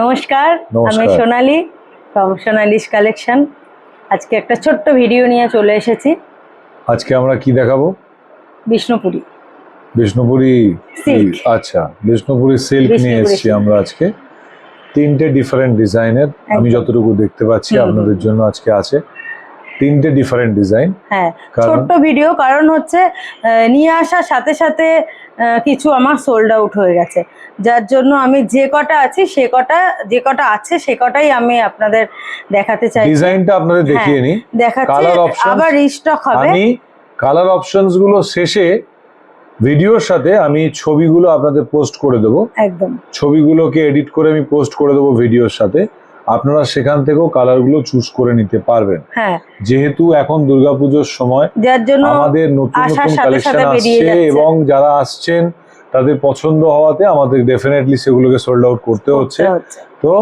নমস্কার, আমি সোনালী from Sonali's collection. আজকে একটা ছোট্ট ভিডিও নিয়ে চলে এসেছি। আজকে আমরা কি দেখাবো? বিষ্ণুপুরি সিল্ক। আচ্ছা, বিষ্ণুপুরি সিল্ক নিয়ে এসেছি আমরা আজকে। তিনটে ডিফারেন্ট ডিজাইনের, আমি যতটুকু দেখতে পাচ্ছি আপনাদের জন্য আজকে আছে তিনটে ডিফারেন্ট ডিজাইন। হ্যাঁ, ছোট্ট ভিডিও, কারণ হচ্ছে নিয়ে আসার সাথে সাথে কিছু আমার সোল্ড আউট হয়ে গেছে, যার জন্য আমি যে কটা আছে সে কটাই আমি আপনাদের দেখাতে চাই। ডিজাইনটা আপনাদের দেখিয়ে নি, কালার অপশন আবার রিস্টক হবে। আমি কালার অপশনস গুলো শেষে ভিডিওর সাথে আমি ছবিগুলো আপনাদের পোস্ট করে দেবো। একদম ছবিগুলোকে এডিট করে আমি পোস্ট করে দেবো ভিডিওর সাথে, আপনারা সেখান থেকেও কালারগুলো চুজ করে নিতে পারবেন। হ্যাঁ, যেহেতু এখন দুর্গাপুজোর সময়, যার জন্য আমাদের নতুন নতুন কালেকশন আসছে এবং যারা আসছেন তাদের পছন্দ হওয়াতে আমাদের ডেফিনেটলি সেগুলোকে সোল্ড আউট করতে হচ্ছে। তো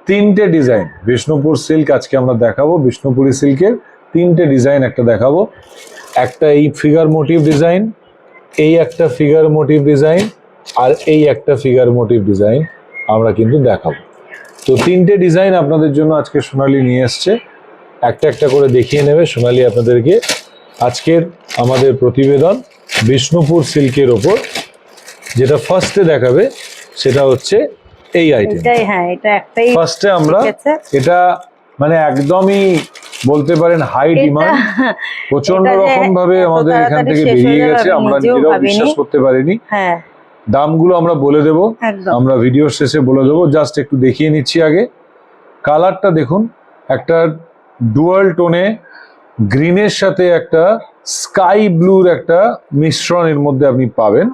তিনটে ডিজাইন বিষ্ণুপুর সিল্ক আজকে আমরা দেখাবো। বিষ্ণুপুরি সিল্কের তিনটে ডিজাইন একটা দেখাবো। একটা এই ফিগার মোটিভ ডিজাইন, এই একটা ফিগার মোটিভ ডিজাইন, আর এই একটা ফিগার মোটিভ ডিজাইন আমরা কিন্তু দেখাবো। তো তিনটে ডিজাইন আপনাদের জন্য আজকে সোনালী নিয়ে এসছে, একটা একটা করে দেখিয়ে নেবে সোনালী আপনাদেরকে। আজকের আমাদের প্রতিবেদন বিষ্ণুপুর সিল্কের ওপর। যেটা ফার্স্টে দেখাবে সেটা হচ্ছে এই আইটেম। ফার্স্টে আমরা এটা মানে একদমই বলতে পারেন হাই ডিমান্ড, প্রচন্ড রকম ভাবে আমাদের এখান থেকে বেরিয়ে গেছে, আমরা নিজেরাও বিশ্বাস করতে পারিনি। দামগুলো আমরা বলে দেব, আমরা ভিডিওর শেষে বলে দেবো, জাস্ট একটু দেখিয়ে নিচ্ছি আগে। কালারটা দেখুন, একটা ডুয়াল টোনে গ্রিনের সাথে একটা স্কাই ব্লুর একটা মিশ্রণের মধ্যে আপনি পাবেন।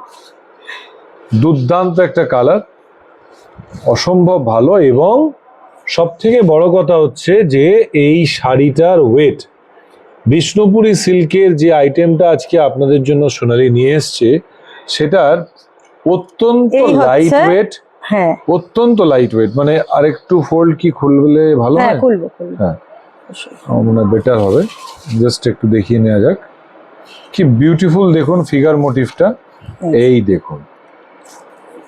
দুর্দান্ত একটা কালার, অসম্ভব ভালো। এবং সব থেকে বড় কথা হচ্ছে যে এই শাড়িটার ওয়েট, বিষ্ণুপুরি সিল্কের যে আইটেমটা আজকে আপনাদের জন্য সোনালী নিয়ে এসছে সেটার অত্যন্ত লাইট ওয়েট। হ্যাঁ, অত্যন্ত লাইট ওয়েট, মানে আরেকটু ফোল্ড কি খুললে ভালো হয়? হ্যাঁ, মনে বেটার হবে। জাস্ট একটু দেখিয়ে নেওয়া যাক। কি বিউটিফুল দেখুন ফিগার মোটিভটা, এই দেখুন।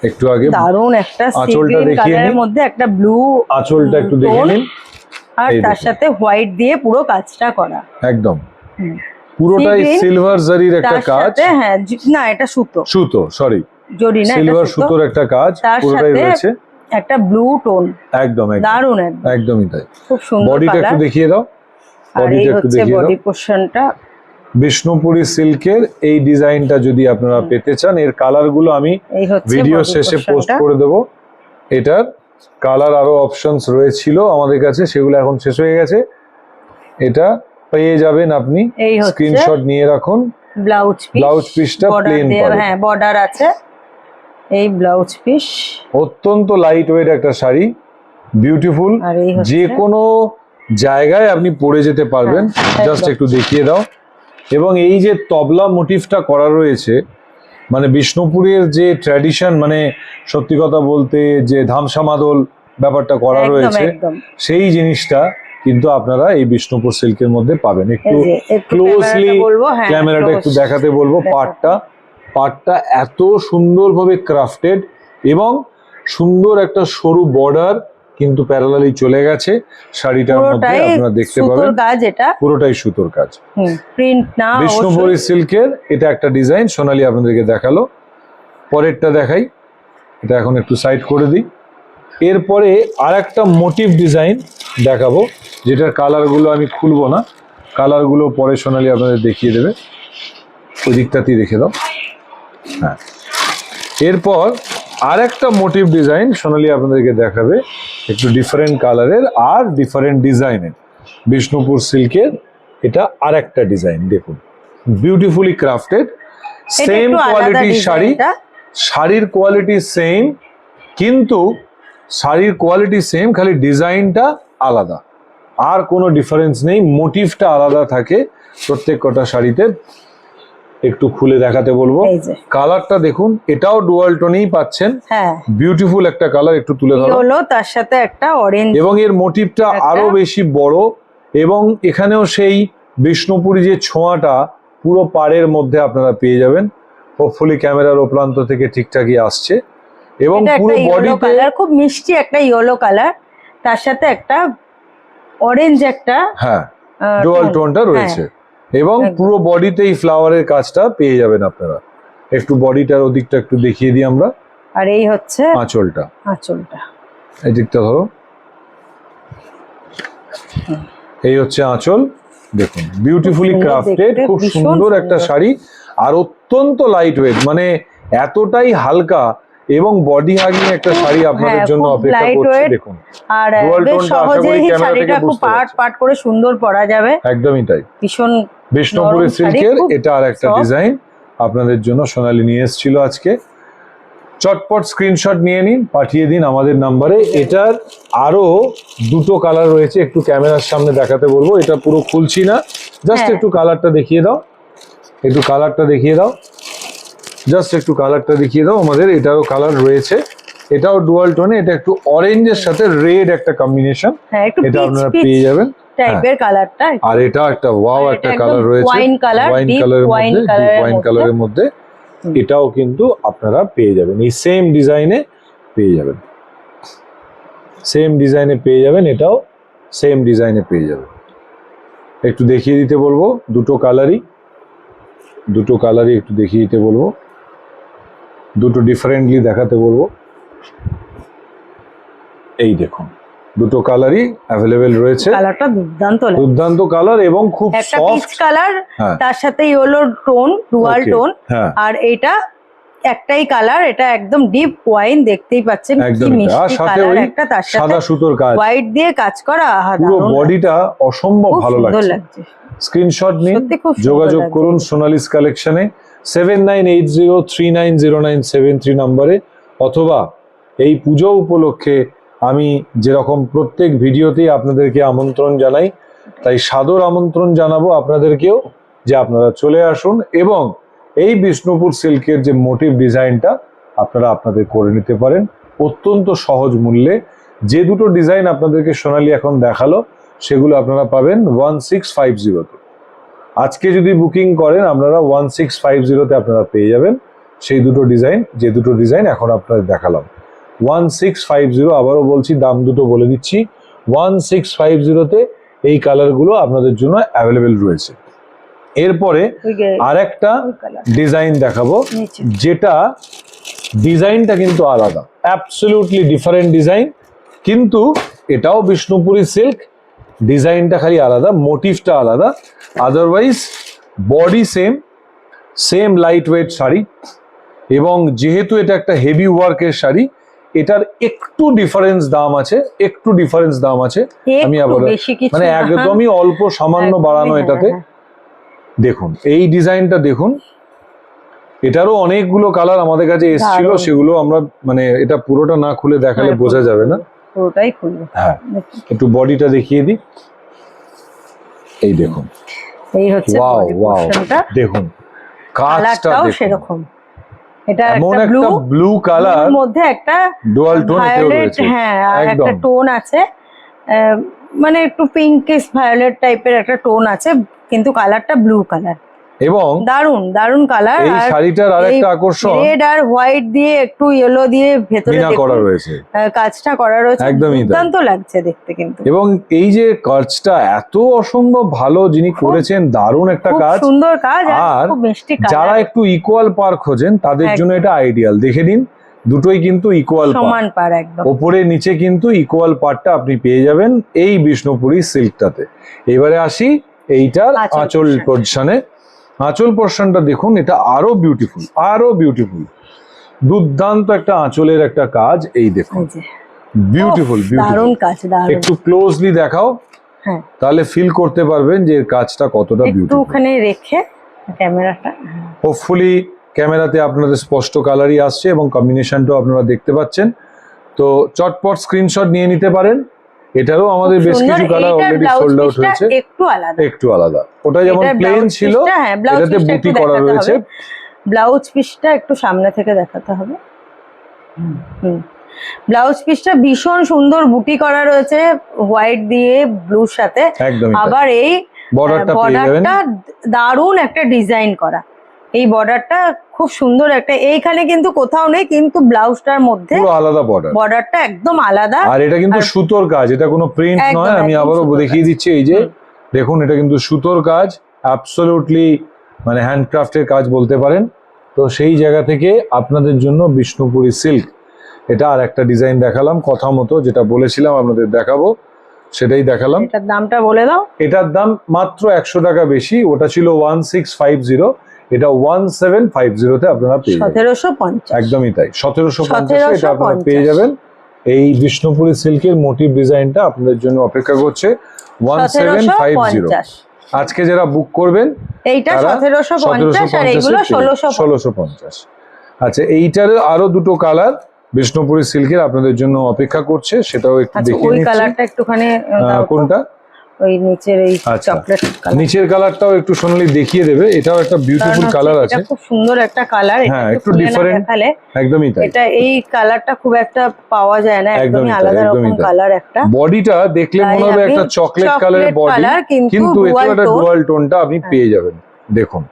একটু আগে দারুন একটা আঁচলটা দেখিয়ে নিন, মধ্যে একটা ব্লু আঁচলটা একটু দেখে নিন, আর তার সাথে হোয়াইট দিয়ে পুরো কাজটা করা। একদম পুরোটাই সিলভার জারির একটা কাজ। হ্যাঁ, না এটা সুতো সরি জরি না, সিলভার সুতোর একটা কাজ পুরোটাই রয়েছে, একটা ব্লু টোন। একদম দারুন, একদমই তাই। খুব সুন্দর। বডিটা একটু দেখিয়ে দাও, বডিটা একটু দেখিয়ে দাও। বডি পোরশনটা বিষ্ণুপুরি সিল্কের এই ডিজাইনটা যদি আপনারা পেতে চান, এর কালারগুলো আমি ভিডিও শেষে পোস্ট করে দেব। এটার কালার আরো অপশনস রয়েছিল আমাদের কাছে, সেগুলো এখন শেষ হয়ে গেছে। এটা পেয়ে যাবেন আপনি, স্ক্রিনশট নিয়ে রাখুন। ব্লাউজ পিসটা প্লেন পাবেন, হ্যাঁ বর্ডার আছে। এই ব্লাউজ পিস অত্যন্ত লাইট ওয়েট একটা শাড়ি, বিউটিফুল, যে কোনো জায়গায় আপনি পরে যেতে পারবেন। জাস্ট একটু দেখিয়ে দাও। এবং এই যে তবলা মোটিভটা করা রয়েছে, মানে বিষ্ণুপুরের যে ট্র্যাডিশন, মানে সত্যি কথা বলতে যে ধামসা মাদল ব্যাপারটা করা রয়েছে, সেই জিনিসটা কিন্তু আপনারা এই বিষ্ণুপুর সিল্কের মধ্যে পাবেন। একটু ক্লোজলি ক্যামেরাটা একটু দেখাতে বলবো। পাটটা এত সুন্দরভাবে ক্রাফটেড এবং সুন্দর একটা সরু বর্ডার কিন্তু প্যারালালি চলে গেছে শাড়িটার মধ্যে, আপনারা দেখতে পাবেন পুরোটাই সুতোর কাজ, প্রিন্ট না। বিষ্ণুপুরি সিল্কের এটা একটা ডিজাইন সোনালী আপনাদেরকে দেখালো। পরেরটা দেখাই, এটা এখন একটু সাইড করে দিই। এরপরে আর একটা মোটিভ ডিজাইন দেখাবো, যেটার কালারগুলো আমি খুলবো না, কালারগুলো পরে সোনালী আপনাদের দেখিয়ে দেবে। ওই দিকটাতেই রেখে দাও। হ্যাঁ, এরপর আর একটা মোটিভ ডিজাইন সোনালী আপনাদেরকে দেখাবে, একটু ডিফারেন্ট কালারের আর ডিফারেন্ট ডিজাইনের। বিষ্ণুপুর সিল্কের এটা আর একটা ডিজাইন দেখুন, বিউটিফুলি ক্রাফটেড, সেম কোয়ালিটির শাড়ি, শাড়ির কোয়ালিটি সেম, কিন্তু শাড়ির কোয়ালিটি সেম, খালি ডিজাইনটা আলাদা, আর কোনো ডিফারেন্স নেই। মোটিভটা আলাদা থাকে প্রত্যেক কটা শাড়িতে। একটু খুলে দেখাতে বলবো। কালারটা দেখুন, এটাও ডুয়াল টোনেই পাচ্ছেন। বিউটিফুল একটা কালার, একটু তুলে ধরো। তার সাথে একটা অরেঞ্জ, এবং এর মোটিভটা আরো বেশি বড়, এবং এখানেও সেই বিষ্ণুপুরি যে ছোঁয়াটা পুরো পাড়ের মধ্যে আপনারা পেয়ে যাবেন। হোপফুলি ক্যামেরার ও প্রান্ত থেকে ঠিকঠাকই আসছে। এবং পুরো বডিতে কালার, খুব মিষ্টি একটা ইয়েলো কালার, তার সাথে একটা অরেঞ্জ একটা হ্যাঁ ডুয়াল টোনটা রয়েছে। এবং পুরো বডিতে এই ফ্লাওয়ারের কাজটা পেয়ে যাবেন আপনারা। একটু বডিটার ওদিকটা একটু দেখিয়ে দিই আমরা। আর এই হচ্ছে আঁচলটা, আঁচলটা এই দিকটা ধরো, এই হচ্ছে আঁচল। দেখুন বিউটিফুলি ক্রাফটেড, খুব সুন্দর একটা শাড়ি, আর অত্যন্ত লাইট ওয়েট, মানে এতটাই হালকা এবং বডি হাগিং একটা শাড়ি আপনাদের জন্য অপেক্ষা করছে। দেখুন আর বেশ সহজেই শাড়িটা খুব পাট পাট করে সুন্দর পরা যাবে। একদমই তাই, ভীষণ বিষ্ণুপুরের সিল্কের এটা আর একটা ডিজাইন আপনাদের জন্য সোনালী নিয়ে এসেছিল আজকে। চটপট স্ক্রিনশট নিয়ে নিন, পাঠিয়ে দিন আমাদের নাম্বারে। এটার আরো দুটো কালার রয়েছে, একটু ক্যামেরার সামনে দেখাতে বলবো। এটা পুরো খুলছি না, জাস্ট একটু কালারটা দেখিয়ে দাও, একটু কালারটা দেখিয়ে দাও, জাস্ট একটু কালারটা দেখিয়ে দাও। আমাদের এটারও কালার রয়েছে, এটাও ডুয়াল টোনে, এটা একটু অরেঞ্জের সাথে রেড একটা কম্বিনেশন, এটা আপনারা পেয়ে যাবেন টাইপের কালারটা। আর এটা একটা ওয়াও একটা কালার রয়েছে, ওয়াইন কালারের মধ্যে, এটাও কিন্তু আপনারা পেয়ে যাবেন এই সেম ডিজাইনে পেয়ে যাবেন, সেম ডিজাইনে পেয়ে যাবেন, এটাও সেম ডিজাইনে পেয়ে যাবেন। একটু দেখিয়ে দিতে বলবো দুটো কালারই, দুটো কালারই একটু দেখিয়ে দিতে বলবো, দুটো ডিফারেন্টলি দেখাতে বলবো। এই দেখুন দুটো কালারই অ্যাভেলেবেল রয়েছে, কালারটা দুর্দান্ত, দুর্দান্ত কালার এবং খুব একটা সফট পিচ কালার, তার সাথে ইয়েলো টোন, ডুয়াল টোন। আর এটা একটাই কালার, এটা একদম ডিপ ওয়াইন, দেখতেই পাচ্ছেন কি মিষ্টি কালার একটা, তার সাথে সাদা সুতোর কাজ, হোয়াইট দিয়ে কাজ করা, পুরো বডিটা অসম্ভব ভালো লাগছে। স্ক্রিনশট নিন, যোগাযোগ করুন সোনালিস কালেকশনে 7980390973 নম্বরে, অথবা এই পুজো উপলক্ষে আমি যেরকম প্রত্যেক ভিডিওতেই আপনাদেরকে আমন্ত্রণ জানাই, তাই সাদর আমন্ত্রণ জানাবো আপনাদেরকেও যে আপনারা চলে আসুন এবং এই বিষ্ণুপুর সিল্কের যে মোটিভ ডিজাইনটা আপনারা আপনাদের করে নিতে পারেন অত্যন্ত সহজ মূল্যে। যে দুটো ডিজাইন আপনাদেরকে সোনালী এখন দেখালো সেগুলো আপনারা পাবেন 1650-তে। আজকে যদি বুকিং করেন আপনারা 1650-তে আপনারা পেয়ে যাবেন সেই দুটো ডিজাইন, যে দুটো ডিজাইন এখন আপনাদের দেখালাম 1650। আবারও বলছি, দাম দুটো বলে দিচ্ছি, 1650-তে এই কালারগুলো আপনাদের জন্য অ্যাভেলেবেল রয়েছে। এরপরে আরেকটা ডিজাইন দেখাবো, যেটা ডিজাইনটা কিন্তু আলাদা, অ্যাবসলিউটলি ডিফারেন্ট ডিজাইন, কিন্তু এটাও বিষ্ণুপুরি সিল্ক, ডিজাইনটা খালি আলাদা, মোটিভটা আলাদা, otherwise body same, same light weight sari. এবং যেহেতু এটা একটা হেভি ওয়ার্কের শাড়ি, এটার একটু ডিফারেন্স দাম আছে, একটু ডিফারেন্স দাম আছে, আমি আবার মানে একদমই অল্প সামান্য বাড়ানো এটাতে। দেখুন এই ডিজাইনটা দেখুন, এটারও অনেকগুলো কালার আমাদের কাছে এসেছিল, সেগুলো আমরা মানে এটা পুরোটা না খুলে দেখালে বোঝা যাবে না, পুরোটাই খুলবো। হ্যাঁ একটু বডিটা দেখিয়ে দিই, এই দেখুন, এই হচ্ছে বডি পোরশনটা, দেখুন কাজটা সেরকম, এটা এমন একটা ব্লু কালার মধ্যে একটা ডুয়াল টোন ভায়োলেট, হ্যাঁ আর একটা টোন আছে, মানে একটু পিঙ্কিশ ভায়োলেট টাইপের একটা টোন আছে, কিন্তু কালারটা ব্লু কালার এবং দারুন দারুন কালার। এই শাড়িটার আরেকটা আকর্ষণ, রেড আর হোয়াইট দিয়ে একটু ইয়েলো দিয়ে ভেতরে করা রয়েছে, কাজটা করা রয়েছে, দুর্দান্ত লাগছে দেখতে কিন্তু। এবং এই যে কাজটা এত অসম্ভব ভালো যিনি করেছেন, দারুণ একটা কাজ, সুন্দর কাজ, আর খুব মিষ্টি কালার। যারা একটু ইকুয়াল পার খোঁজেন তাদের জন্য এটা আইডিয়াল। দেখে নিন দুটোই কিন্তু ইকুয়াল সমান পার, একদম ওপরে নিচে কিন্তু ইকুয়াল পারটা আপনি পেয়ে যাবেন এই বিষ্ণুপুরি সিল্কটাতে। এবারে আসি এইটার আঁচল পোরশনে। আঁচল পোরশনটা দেখুন, এটা আরো বিউটিফুল, আরো বিউটিফুল, দুর্দান্ত একটা আঁচলের একটা কাজ, এই দেখুন বিউটিফুল, দারুণ কাজ, দারুণ। একটু ক্লোজলি দেখাও, হ্যাঁ তাহলে ফিল করতে পারবেন যে এর কাজটা কতটা বিউটিফুল। একটু ওখানে রেখে ক্যামেরাটা, হোপফুলি ক্যামেরাতে আপনাদের স্পষ্ট কালারই আসছে এবং কম্বিনেশনটাও আপনারা দেখতে পাচ্ছেন। তো চটপট স্ক্রিনশট নিয়ে নিতে পারেন। এটারও আমাদের বেশ কিছু কালার অলরেডি সোল্ড আউট হয়েছে, একটু আলাদা। ওটা যেমন প্লেন ছিল, এটাতে বুটি করা রয়েছে। ব্লাউজ পিসটা একটু সামনে থেকে দেখাতে হবে। ব্লাউজ পিসটা ভীষণ সুন্দর বুটি করা রয়েছে হোয়াইট দিয়ে ব্লুর সাথে, আবার এই বর্ডারটা দারুণ একটা ডিজাইন করা, এই বর্ডারটা খুব সুন্দর একটা, এইখানে কিন্তু কোথাও নেই, কিন্তু ব্লাউজটার মধ্যে পুরো আলাদা বর্ডার, বর্ডারটা একদম আলাদা। আর এটা কিন্তু সুতোর কাজ, এটা কোনো প্রিন্ট নয়। আমি আবারও দেখিয়ে দিচ্ছি, এই যে দেখুন এটা কিন্তু সুতোর কাজ, অ্যাবসলিউটলি মানে হ্যান্ডক্রাফটের কাজ বলতে পারেন। তো সেই জায়গা থেকে আপনাদের জন্য বিষ্ণুপুরি সিল্ক, এটা আর একটা ডিজাইন দেখালাম কথা মতো, যেটা বলেছিলাম আপনাদের দেখাবো সেটাই দেখালাম। এটার দামটা বলে দাও। এটার দাম মাত্র 100 টাকা বেশি, ওটা ছিল 1650, এটা 1750 তে আপনারা পেয়ে যাবেন। 1750, একদমই তাই, 1750 এটা আপনারা পেয়ে যাবেন। এই বিষ্ণুপুরি সিল্কের মোটিভ ডিজাইনটা আপনাদের জন্য অপেক্ষা করছে 1750। আজকে যারা বুক করবেন এইটা 1750 আর এইগুলো 1650। আচ্ছা, এইটার আরো দুটো কালার বিষ্ণুপুরি সিল্কের আপনাদের জন্য অপেক্ষা করছে, সেটাও একটু দেখিয়ে ওই নিচ্ছি। কালারটা একটুখানি কোনটা? ওই নিচের এই চকলেট কালার, নিচের কালারটাও একটু সোনালি দেখিয়ে দেবে। এটাও একটা বিউটিফুল কালার আছে, এটা খুব সুন্দর একটা কালার, হ্যাঁ একটু ডিফারেন্ট, একদমই তাই। এটা এই কালারটা খুব একটা পাওয়া যায় না, একদমই আলাদা রকম কালার একটা। বডিটা দেখলে মনে হবে একটা চকলেট কালারের বডি, কিন্তু এটা একটা ডুয়াল টোনটা আপনি পেয়ে যাবেন। দেখুন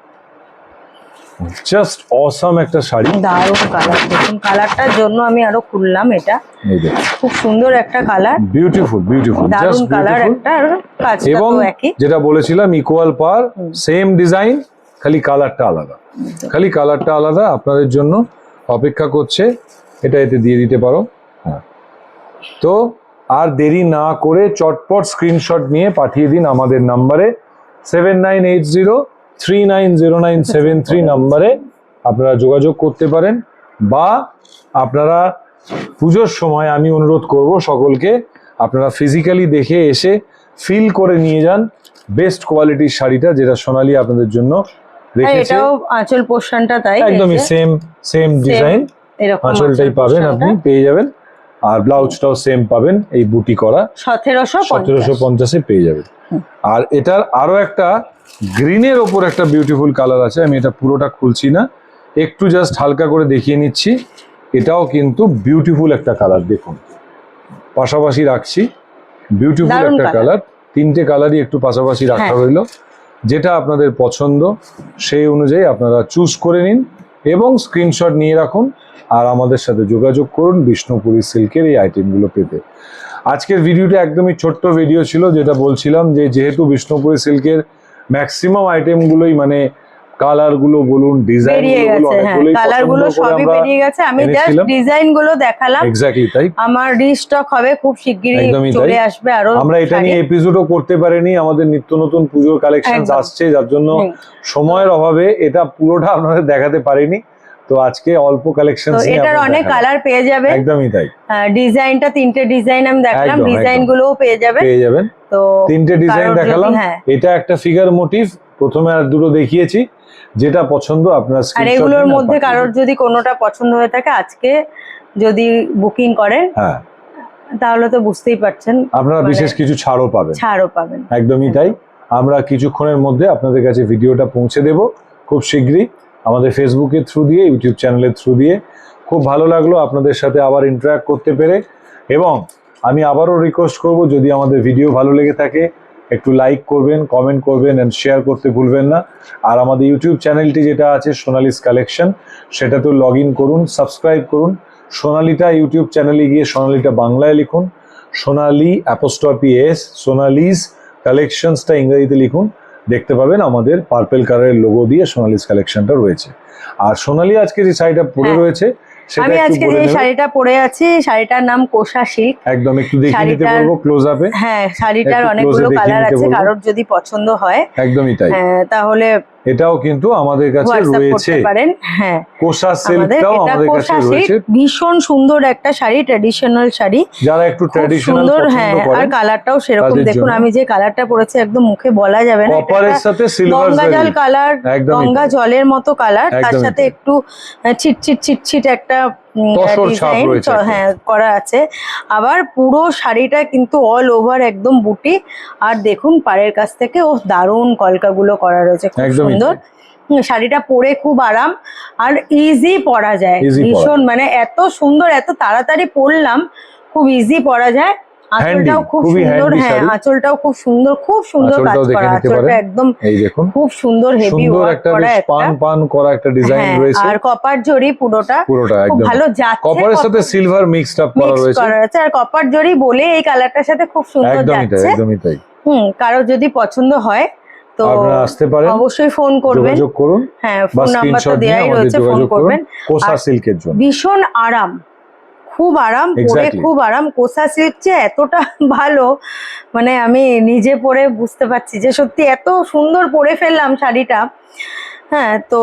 জাস্ট অসাম একটা শাড়ি, দারুণ কালার। দেখুন কালারটার জন্য আমি আরো খুললাম, এটা খুব সুন্দর একটা কালার, বিউটিফুল বিউটিফুল, দারুণ কালার একটা, কাজটা এবং তো একই, যেটা বলেছিলাম ইকুয়াল পার, সেম ডিজাইন, খালি কালারটা আলাদা, খালি কালারটা আলাদা। আপনাদের জন্য অপেক্ষা করছে, এটা এতে দিয়ে দিতে পারো। হ্যাঁ, তো আর দেরি না করে চটপট স্ক্রিনশট নিয়ে পাঠিয়ে দিন আমাদের নাম্বারে 7980390973 নাম্বারে আপনারা যোগাযোগ করতে পারেন। বা আপনারা পুজোর সময় আমি অনুরোধ করব সকলকে, আপনারা ফিজিক্যালি দেখে এসে ফিল করে নিয়ে যান বেস্ট কোয়ালিটির শাড়িটা, যেটা সোনালী আপনাদের জন্য রেখেছে। এটাও আঁচল পোর্শনটা তাই একদমই সেম ডিজাইন, আঁচলটাই পাবেন আপনি, পেয়ে যাবেন। আর ব্লাউজটাও সেম পাবেন, এই বুটি করা 1750 পেয়ে যাবেন। আর এটার আরো একটা গ্রিনের ওপর একটা বিউটিফুল কালার আছে, আমি এটা পুরোটা খুলছি না, একটু জাস্ট হালকা করে দেখিয়ে নিচ্ছি। এটাও কিন্তু বিউটিফুল একটা কালার, দেখুন পাশাপাশি রাখছি, বিউটিফুল একটা কালার, তিনটে কালারই একটু পাশাপাশি রাখা রইলো। যেটা আপনাদের পছন্দ সেই অনুযায়ী আপনারা চুজ করে নিন এবং স্ক্রিনশট নিয়ে রাখুন, আর আমাদের সাথে যোগাযোগ করুন বিষ্ণুপুরি সিল্কের এই আইটেমগুলো পেতে। আজকের ভিডিওটা একদমই ছোট্ট ভিডিও ছিল, যেটা বলছিলাম যে যেহেতু বিষ্ণুপুরি সিল্কের ম্যাক্সিমাম আইটেমগুলো মানে কালারগুলো বলুন, ডিজাইনগুলো অনেকগুলোই কালারগুলো সবই বেরিয়ে গেছে, আমি জাস্ট ডিজাইনগুলো দেখালাম। এক্স্যাক্টলি তাই, আমার রিস্টক হবে খুব শিগগিরই, চলে আসবে আরো। আমরা এটা নিয়ে এপিসোডও করতে পারিনি, আমাদের নিত্য নতুন পুজোর কালেকশন আসছে, যার জন্য সময়ের অভাবে এটা পুরোটা আপনাদের দেখাতে পারিনি। তো আজকে অল্প কালেকশন, এটার অনেক কালার পেয়ে যাবে, একদমই তাই। ডিজাইনটা তিনটে ডিজাইন আমি দেখালাম, ডিজাইনগুলোও পেয়ে যাবেন। তো তিনটে ডিজাইন দেখালাম, এটা একটা ফিগার মোটিভ, প্রথমে আর দুটো দেখিয়েছি, যেটা পছন্দ আপনার আর এগুলোর মধ্যে কারোর যদি কোনোটা পছন্দ হয়ে থাকে আজকে যদি বুকিং করেন, হ্যাঁ তাহলে তো বুঝতেই পারছেন আপনারা বিশেষ কিছু ছাড়ও পাবেন। একদমই তাই, আমরা কিছুক্ষণের মধ্যে আপনাদের কাছে ভিডিওটা পৌঁছে দেব খুব শীঘ্রই, আমাদের ফেসবুকের থ্রু দিয়ে, ইউটিউব চ্যানেলের থ্রু দিয়ে। খুব ভালো লাগলো আপনাদের সাথে আবার ইন্টারঅ্যাক্ট করতে পেরে, এবং আমি আবারও রিকোয়েস্ট করব, যদি আমাদের ভিডিও ভালো লেগে থাকে একটু লাইক করবেন, কমেন্ট করবেন এন্ড শেয়ার করতে ভুলবেন না। আর আমাদের ইউটিউব চ্যানেলটি যেটা আছে সোনালিস কালেকশন, সেটাতেও লগ ইন করুন, সাবস্ক্রাইব করুন। সোনালিটা ইউটিউব চ্যানেলে গিয়ে সোনালিটা বাংলায় লিখুন, সোনালি অ্যাপোস্ট্রফি এস, সোনালিস কালেকশনসটা ইংরেজিতে লিখুন, দেখতে পাবেন আমাদের পার্পল কালারের লোগো দিয়ে সোনালিস কালেকশনটা রয়েছে। আর সোনালি আজকে যে শাড়িটা পরে রয়েছে, আমি আজকে যে শাড়িটা পরে আছি, শাড়িটার নাম কোষা সিল্ক। একদম একটু দেখিয়ে নিতে বলবো ক্লোজ আপে। হ্যাঁ, শাড়িটার অনেকগুলো কালার আছে, কারোর যদি পছন্দ হয় একদমই তাই, তাহলে এটাও কিন্তু আমাদের কাছে রয়েছে। হ্যাঁ, কোষা সিল্কটাও আমাদের কাছে রয়েছে, ভীষণ সুন্দর একটা শাড়ি, ট্র্যাডিশনাল শাড়ি, যারা একটু ট্র্যাডিশনাল পছন্দ করেন। আর কালারটাও সেরকম, দেখুন আমি যে কালারটা পরেছি একদম মুখে বলা যাবে না, কপারের সাথে সিলভার গঙ্গা জল কালার, গঙ্গা জলের মতো কালার, তার সাথে একটু চিটচিট একটা ডিজাইন করা আছে। আবার পুরো শাড়িটা কিন্তু অল ওভার একদম বুটি, আর দেখুন পাড়ের কাছ থেকে দারুণ কলকাগুলো করা রয়েছে, খুব সুন্দর। শাড়িটা পরে খুব আরাম, আর ইজি পরা যায় ভীষণ, মানে এত সুন্দর, এত তাড়াতাড়ি পরলাম, খুব ইজি পরা যায়। আঁচলটাও খুব খুবই সুন্দর, handy হ্যাঁ শাড়ি। আঁচলটাও খুব সুন্দর কাজ আঁচলটাও দেখে করা, নিতে আঁচলটা পারেন। একদম এই দেখুন খুব সুন্দর হেভি সুন্দর ওয়ার্ক একটা করা বেশ একটা, পান পান করা একটা ডিজাইন হ্যাঁ, রয়েছে আর কপার জরি পুরোটা পুরোটা খুব একদম। ভালো যাচ্ছে, কপারের সাথে সিলভার মিক্সড আপ করা মিক্স রয়েছে। করা আছে, আর কপার জরি বলে এই কালারটার সাথে খুব সুন্দর একদমই তাই, যাচ্ছে। একদমই তাই। কারো যদি পছন্দ হয় তো আপনারা আসতে পারেন, অবশ্যই ফোন করবেন, যোগাযোগ করুন, হ্যাঁ বা ফোন নাম্বার তো স্ক্রিনশট নিয়ে দেয়াই আমাদের রয়েছে, ফোন যোগাযোগ করুন করবেন। কোসা আর সিল্কের জন্য। ভীষণ আরাম, খুব আরাম পরে, Exactly. খুব আরাম। কোসা সিল্ক যে এতটা ভালো, মানে আমি নিজে পরে বুঝতে পারছি যে সত্যি এত সুন্দর পরে ফেললাম শাড়িটা। হ্যাঁ, তো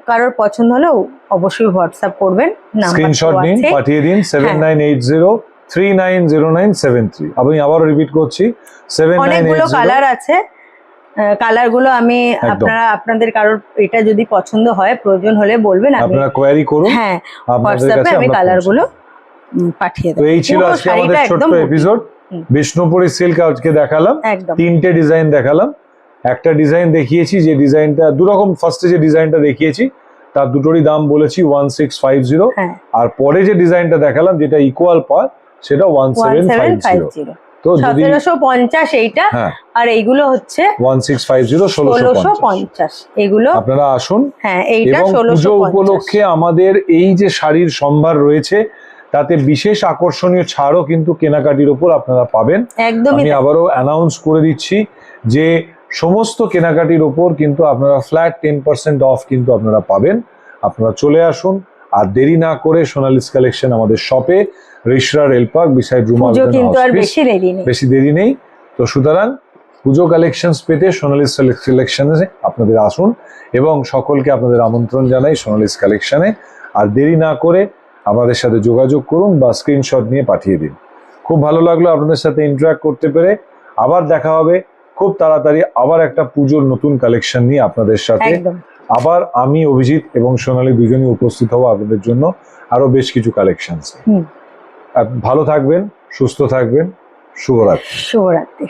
কারোর পছন্দ হলেও অবশ্যই হোয়াটসঅ্যাপ করবেন, নাম্বার স্ক্রিনশট নিন, পাঠিয়ে দিন 7980390973। আমি আবারও রিপিট করছি, অনেকগুলো 7980। কালার আছে, কালারগুলো আমি একদম। আপনাদের কারোর এটা যদি পছন্দ হয়, প্রয়োজন হলে বলবেন, আমি আপনারা কোয়ারি করুন, হ্যাঁ আপনাদের হোয়াটসঅ্যাপে কাছে আমি আমরা কালারগুলো পাঠিয়ে তো দেবো। এই ছিল পুরো আজকে আমাদের শাড়িটা ছোট্ট একদম এপিসোড। হুম। বিষ্ণুপুরি সিল্ক আজকে দেখালাম, একদম তিনটে ডিজাইন দেখালাম। একটা ডিজাইন দেখিয়েছি, যে ডিজাইনটা দুরকম, ফার্স্টে যে ডিজাইনটা দেখিয়েছি তার দুটোরই দাম বলেছি 1650, হ্যাঁ আর পরে যে ডিজাইনটা দেখালাম যেটা ইকুয়াল পার সেটা 1750। 1750, তো যদি 1750 এইটা, হ্যাঁ আর এইগুলো হচ্ছে 1650 1650 1650 এগুলো। আপনারা আসুন, হ্যাঁ এইটা এবং পুজো 1650 উপলক্ষে আমাদের এই যে শাড়ির সম্ভার রয়েছে তাতে বিশেষ আকর্ষণীয় ছাড়ও কিন্তু কেনাকাটির উপর আপনারা পাবেন। একদমই আমি তাই। আবারও অ্যানাউন্স করে দিচ্ছি যে সমস্ত কেনাকাটির ওপর কিন্তু আপনারা ফ্ল্যাট 10% অফ কিন্তু আপনারা পাবেন। আপনারা চলে আসুন, আর দেরি না করে সোনালিস কালেকশন আমাদের শপে, রিশরা রেলপার্ক বিসাইড রুমা পুজো কিন্তু আর বেশি দেরি নেই। বেশি দেরি নেই। তো সুতরাং পুজো কালেকশনস পেতে সোনালিস কালেকশনে আপনাদের আসুন, এবং সকলকে আপনাদের আমন্ত্রণ জানাই সোনালিস কালেকশনে। আর দেরি না করে আমাদের সাথে যোগাযোগ করুন বা স্ক্রিনশট নিয়ে পাঠিয়ে দিন। খুব ভালো লাগলো আপনাদের সাথে ইন্টারঅ্যাক্ট করতে পেরে। আবার দেখা হবে খুব তাড়াতাড়ি, আবার একটা পুজোর নতুন কালেকশন নিয়ে আপনাদের সাথে। একদম। আবার আমি, অভিজিৎ এবং সোনালী দুজনই উপস্থিত হব আপনাদের জন্য আরো বেশ কিছু কালেকশনস। ভালো থাকবেন, সুস্থ থাকবেন, শুভরাত্রি। শুভরাত্রি।